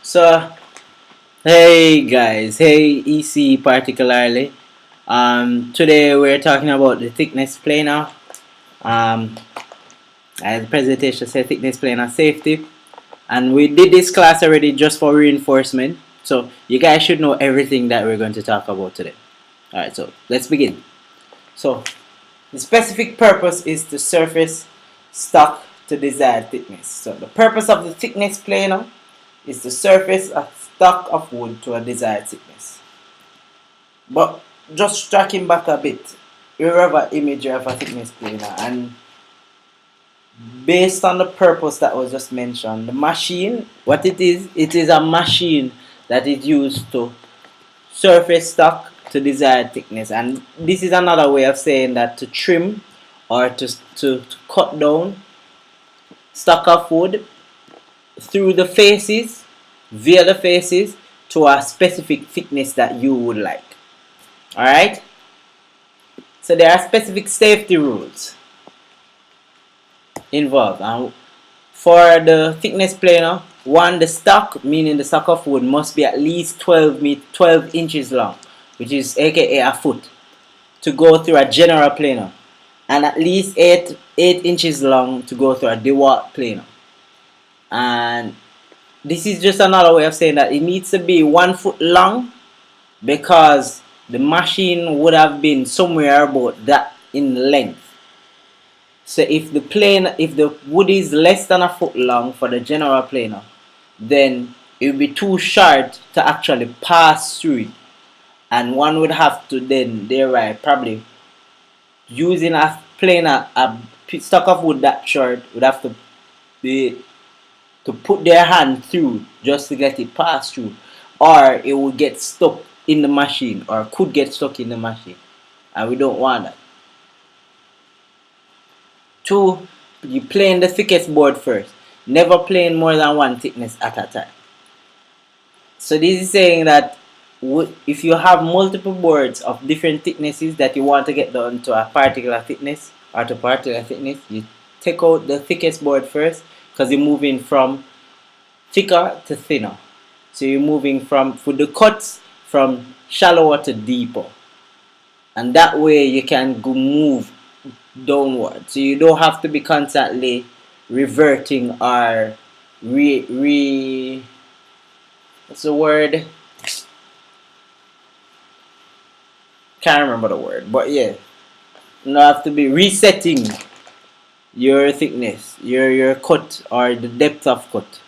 So, hey guys, hey EC particularly. Today we're talking about the thickness planar. Um, as the presentation said, thickness planar safety, and we did this class already just for reinforcement. So you guys should know everything that we're going to talk about today. All right, so let's begin. So the specific purpose is to surface stock to desired thickness. So the purpose of the thickness planar is to surface a stock of wood to a desired thickness. But just tracking back a bit, we have an imagery of a thickness planar, and based on the purpose that was just mentioned, the machine, what it is a machine that is used to surface stock to desired thickness. And this is another way of saying that to trim or to cut down stock of wood through the faces, via the faces, to a specific thickness that you would like. Alright? So there are specific safety rules involved. And for the thickness planar, one, the stock, meaning the stock of wood, must be at least 12 inches long, which is aka a foot, to go through a general planar, and at least 8 inches long to go through a DeWalt planar. And this is just another way of saying that it needs to be 1 foot long, because the machine would have been somewhere about that in length. So if the wood is less than a foot long for the general planar, then it would be too short to actually pass through it, and one would have to then thereby probably using a planar, a stock of wood that short, would have to be to put their hand through just to get it passed through, or it will get stuck in the machine, or could get stuck in the machine, and we don't want that. 2, you plane the thickest board first. Never plane more than one thickness at a time. So this is saying that if you have multiple boards of different thicknesses that you want to get down to a particular thickness or to particular thickness, you take out the thickest board first, because you're moving from thicker to thinner. So you're moving for the cuts from shallower to deeper, and that way you can go move downward. So you don't have to be constantly reverting or what's the word? Can't remember the word, but yeah, you don't have to be resetting your thickness, your cut, or the depth of cut.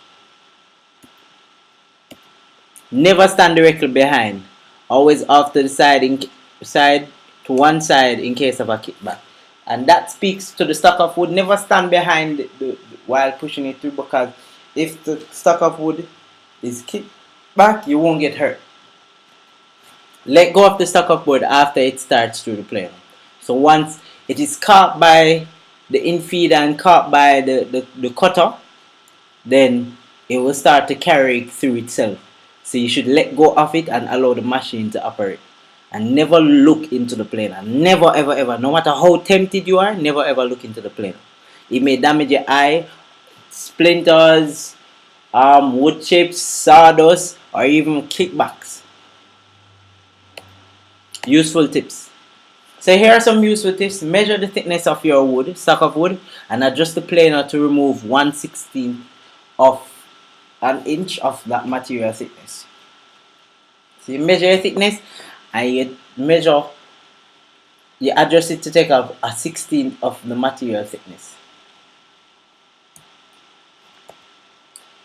Never stand directly behind. Always off to the side to one side in case of a kickback. And that speaks to the stock of wood. Never stand behind while pushing it through, because if the stock of wood is kicked back, you won't get hurt. Let go of the stock of wood after it starts through the plane. So once it is caught by the infeeder and caught by the cutter, then it will start to carry through itself. So you should let go of it and allow the machine to operate. And never look into the planer. Never ever ever. No matter how tempted you are, never ever look into the planer. It may damage your eye, splinters, wood chips, sawdust, or even kickbacks. Useful tips. So here are some useful tips. Measure the thickness of your wood, stock of wood, and adjust the planer to remove 1/16 of an inch of that material thickness. So you measure your thickness, and you adjust it to take up a 16th of the material thickness.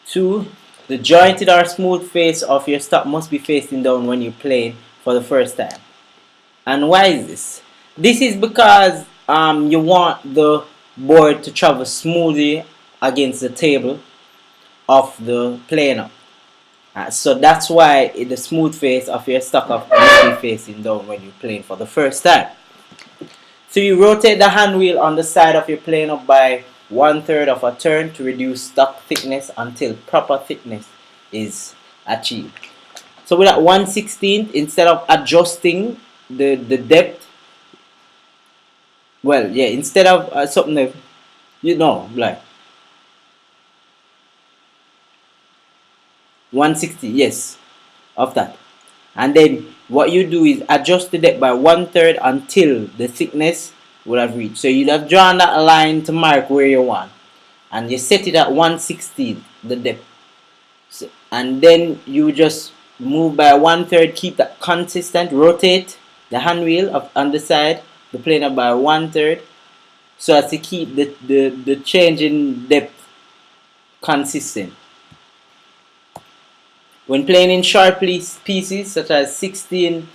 2, the jointed or smooth face of your stock must be facing down when you plane for the first time. And why is this? This is because you want the board to travel smoothly against the table of the planer. So that's why the smooth face of your stock of must be facing down when you're playing for the first time. 3, rotate the hand wheel on the side of your planer by 1/3 of a turn to reduce stock thickness until proper thickness is achieved. So with that 1/16, instead of adjusting the depth, well, yeah, instead of something that, like 160, yes, of that. And then what you do is adjust the depth by 1/3 until the thickness will have reached. So you'd have drawn that line to mark where you want, and you set it at 116, the depth. So, and then you just move by 1/3, keep that consistent, rotate the hand wheel up on the side, the planer by 1/3, so as to keep the change in depth consistent. When playing in short pieces such as 16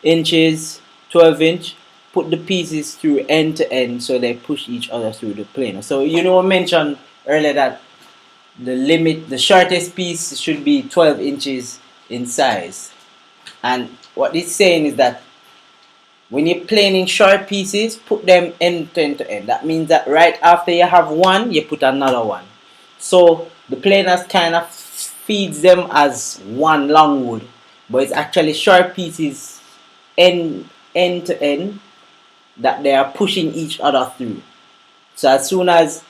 inches, 12 inch, put the pieces through end to end so they push each other through the planer. So you know, I mentioned earlier that the shortest piece should be 12 inches in size. And what it's saying is that when you're playing in short pieces, put them end to end. That means that right after you have one, you put another one. So the planers kind of feeds them as one long wood, but it's actually short pieces end to end that they are pushing each other through. So as soon as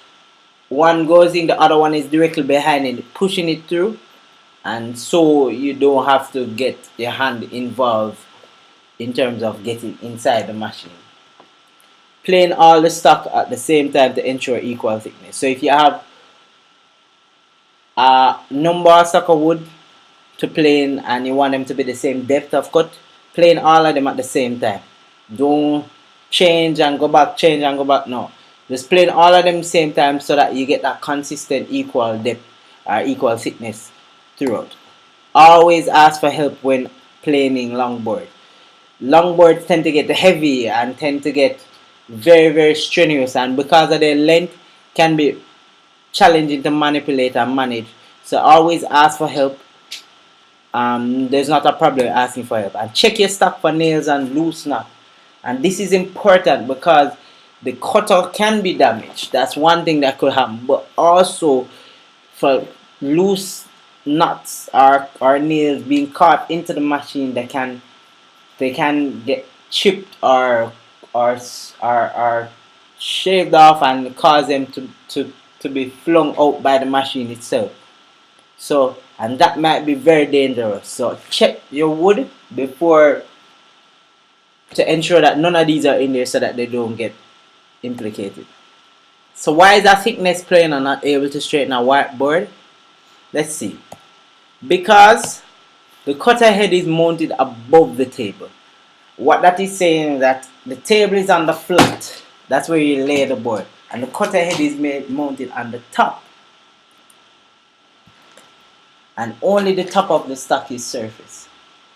one goes in, the other one is directly behind it, pushing it through, and so you don't have to get your hand involved in terms of getting inside the machine. Plane all the stock at the same time to ensure equal thickness. So if you have a number of stock of wood to plane and you want them to be the same depth of cut, plane all of them at the same time. Don't change and go back, change and go back. No, just plane all of them same time so that you get that consistent equal depth or equal thickness throughout. Always ask for help when planing longboard. Longboards tend to get heavy and tend to get very strenuous, and because of their length can be challenging to manipulate and manage. So always ask for help. There's not a problem asking for help, and check your stock for nails and loose knot. And this is important because the cutter can be damaged. That's one thing that could happen, but also for loose knots or nails being caught into the machine, they can get chipped or shaved off and cause them to be flung out by the machine itself. So, and that might be very dangerous. So check your wood before, to ensure that none of these are in there so that they don't get implicated. So why is a thickness planer not able to straighten a whiteboard? Let's see. Because the cutter head is mounted above the table. What that is saying is that the table is on the flat. That's where you lay the board. And the cutter head is mounted on the top. And only the top of the stock is surface.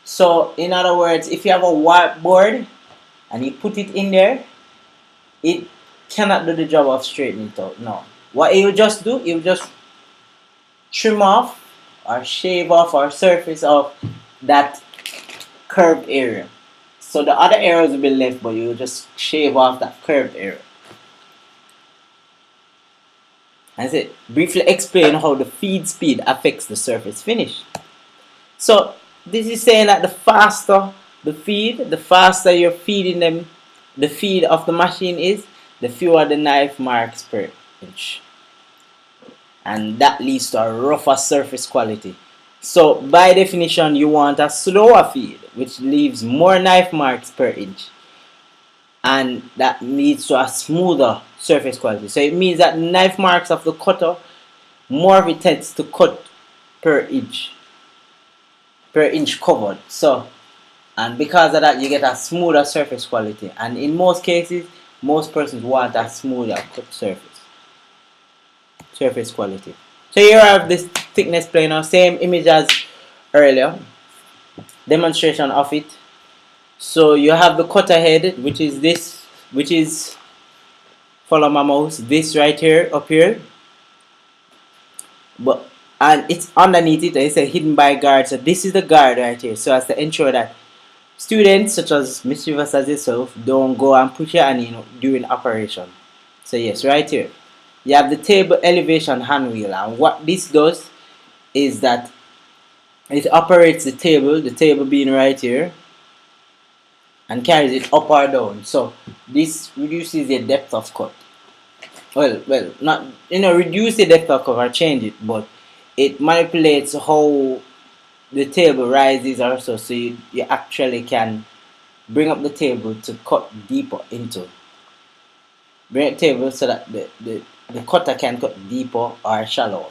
So in other words, if you have a whiteboard and you put it in there, it cannot do the job of straightening it out. No. What it will just do, it will just trim off or shave off or surface of that curved area. So the other areas will be left, but you will just shave off that curved area. And so briefly explain how the feed speed affects the surface finish. So this is saying that the faster the feed, the faster you're feeding them, the feed of the machine is, the fewer the knife marks per inch. And that leads to a rougher surface quality. So by definition, you want a slower feed, which leaves more knife marks per inch. And that leads to a smoother surface quality. So it means that knife marks of the cutter, more of it tends to cut per inch covered. So, and because of that, you get a smoother surface quality. And in most cases, most persons want a smoother cut surface quality. So here I have this thickness planer, same image as earlier, demonstration of it. So you have the cutter head, which is this, which is, follow my mouse, this right here, up here. But and it's underneath it, it's a hidden by guard. So this is the guard right here, so as to ensure that students such as mischievous as yourself don't go and push your hand in during operation. So yes, right here you have the table elevation hand wheel, and what this does is that it operates the table being right here, and carries it up or down. So this reduces the depth of cut. Well, not reduce the depth of cut or change it, but it manipulates how the table rises also, so you actually can bring up the table to cut deeper into. Bring the table so that the cutter can cut deeper or shallower.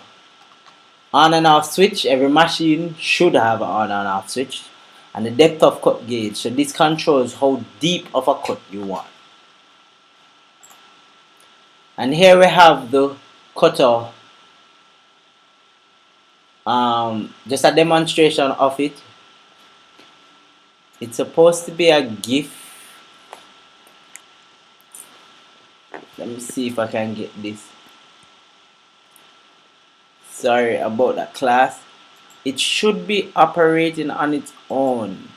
On and off switch, every machine should have an on and off switch. And the depth of cut gauge, so this controls how deep of a cut you want. And here we have the cutter, just a demonstration of it. It's supposed to be a GIF. Let me see if I can get this. Sorry about that, class. It should be operating on its own.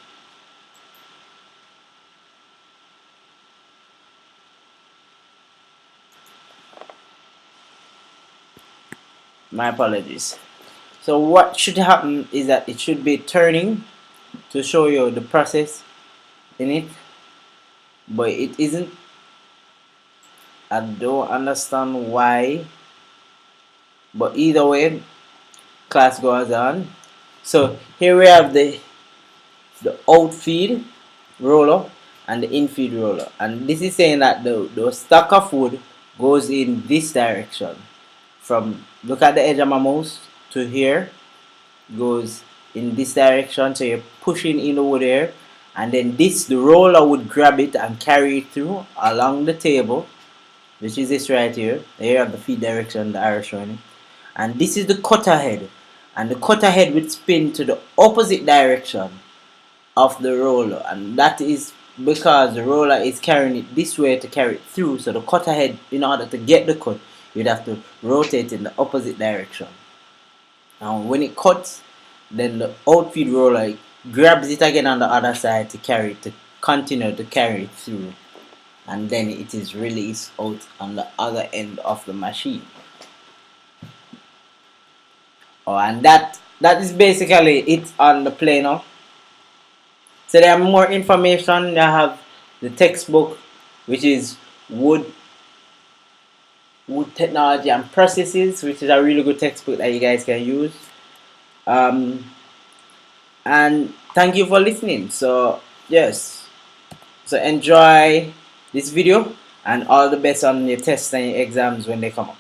My apologies. So what should happen is that it should be turning to show you the process in it, but it isn't. I don't understand why, but either way, class goes on. So here we have the outfeed roller and the infeed roller, and this is saying that the stack of wood goes in this direction. From, look at the edge of my mouse to here, goes in this direction, so you're pushing in the wood here, and then the roller would grab it and carry it through along the table, which is this right here. Here you have the feed direction, the arrow showing it. And this is the cutter head, and the cutter head would spin to the opposite direction of the roller, and that is because the roller is carrying it this way to carry it through. So the cutter head, in order to get the cut, you'd have to rotate in the opposite direction. Now when it cuts, then the outfeed roller grabs it again on the other side to carry it, to continue to carry it through, and then it is released out on the other end of the machine. Oh, and that is basically it on the planer. So there are more information. I have the textbook, which is wood technology and processes, which is a really good textbook that you guys can use. And thank you for listening. So yes, so enjoy this video, and all the best on your tests and your exams when they come up.